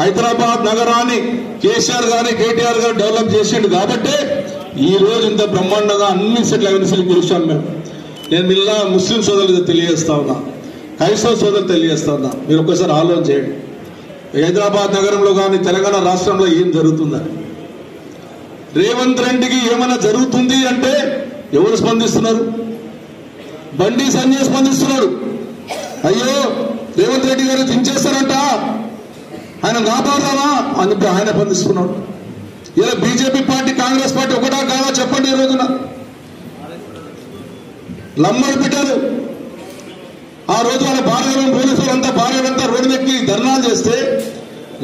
హైదరాబాద్ నగరాన్ని కేసీఆర్ గాని కేటీఆర్ గారు డెవలప్ చేసిండు కాబట్టి ఈ రోజు ఇంత బ్రహ్మాండంగా అన్ని సెటిల్ గెలిచాం మేము. నేను మిల్లా ముస్లిం సోదరులు తెలియజేస్తా ఉన్నా, క్రైస్తవ సోదరులు తెలియజేస్తా ఉన్నా, మీరు ఒక్కసారి ఆలోచన చేయండి. హైదరాబాద్ నగరంలో కానీ తెలంగాణ రాష్ట్రంలో ఏం జరుగుతుందని. రేవంత్ రెడ్డికి ఏమైనా జరుగుతుంది అంటే ఎవరు స్పందిస్తున్నారు? బండి సంజయ్ స్పందిస్తున్నాడు. అయ్యో రేవంత్ రెడ్డి గారు దించేస్తారంట, ఆయన కాపాడదామా అని చెప్పి ఆయన స్పందిస్తున్నాడు. ఇలా బీజేపీ పార్టీ కాంగ్రెస్ పార్టీ ఒకటా కాదా చెప్పండి. ఈ రోజున లంబడి పెట్టారు. ఆ రోజు వాళ్ళ భార్యలను పోలీసులంతా భార్యలంతా రోడ్డునెక్కి ధర్నాలు చేస్తే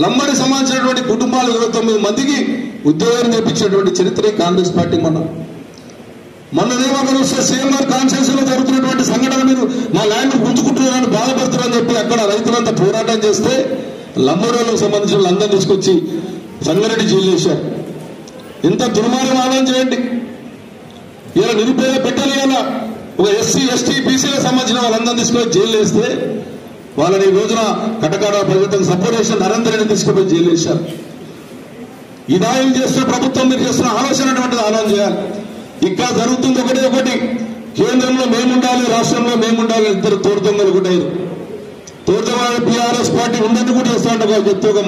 లంబడి సంబంధించినటువంటి కుటుంబాలు 29 మందికి ఉద్యోగాలు నేర్పించినటువంటి చరిత్ర కాంగ్రెస్ పార్టీ. మొన్ననేమో వస్తే సీఎంఆర్ కాన్స్టిట్యూన్సీ లో జరుగుతున్నటువంటి సంఘటన మీరు మా ల్యాండ్ గుంజుకుంటున్నారని బాధపడుతున్నారని చెప్పి అక్కడ రైతులంతా పోరాటం చేస్తే లంబడోళ్ళకు సంబంధించిన వాళ్ళందరూ తీసుకొచ్చి సంగారెడ్డి జైలు చేశారు. ఎంత దుర్మార్గం ఆలోచన చేయండి. ఇలా నిరుపేద పెట్టాలి కదా, ఒక ఎస్సీ ఎస్టీ బీసీలకు సంబంధించిన వాళ్ళందరూ తీసుకొని జైలు వేస్తే వాళ్ళని ఈ రోజున కటకాడ ప్రభుత్వం సపోర్ట్ చేసిన నరేంద్ర రెడ్డి తీసుకుపోయి జైలు వేశారు. ఇదాయం చేస్తున్న ప్రభుత్వం మీరు చేస్తున్న ఆలోచన ఆలోచన చేయాలి. ఇక్కడ జరుగుతుంది ఒకటి, కేంద్రంలో మేముండాలి, రాష్ట్రంలో మేముండాలి, ఇద్దరు తోడుదొంగలు ఒకటి. తోడుదొంగ బీఆర్ఎస్ పార్టీ ఉందని కూడా చేస్తాడు చెప్తే ఒక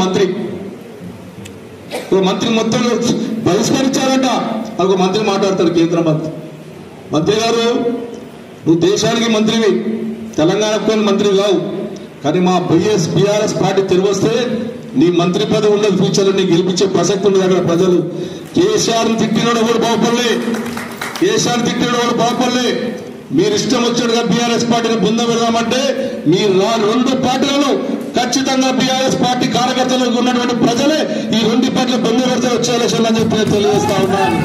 మంత్రి మొత్తం బహిష్కరించారంట. ఒక మంత్రి మాట్లాడతాడు, కేంద్ర మంత్రి గారు నువ్వు దేశానికి మంత్రివి, తెలంగాణకు మంత్రి కావు, కానీ మా బీఆర్ఎస్ పార్టీ తిరిగొస్తే నీ మంత్రి పదవి ఉన్నది, ఫ్యూచర్ నీ గెలిపించే ప్రసక్తి ఉంది. అక్కడ ప్రజలు కేసీఆర్ని తిట్టినోడు కూడా బాగుపడలే, కేసీఆర్ తిట్టినోడు కూడా బాగుపడలే. మీరు ఇష్టం వచ్చినట్టుగా బీఆర్ఎస్ పార్టీని బృంద పెడదామంటే మీరు 2 పార్టీలను ఖచ్చితంగా బీఆర్ఎస్ పార్టీ కార్యకర్తలకు ఉన్నటువంటి ప్రజలే ఈ 2 పార్టీల బృంద పెడితే వచ్చే ఎలక్షన్లు అని చెప్పి తెలియజేస్తా ఉన్నాను.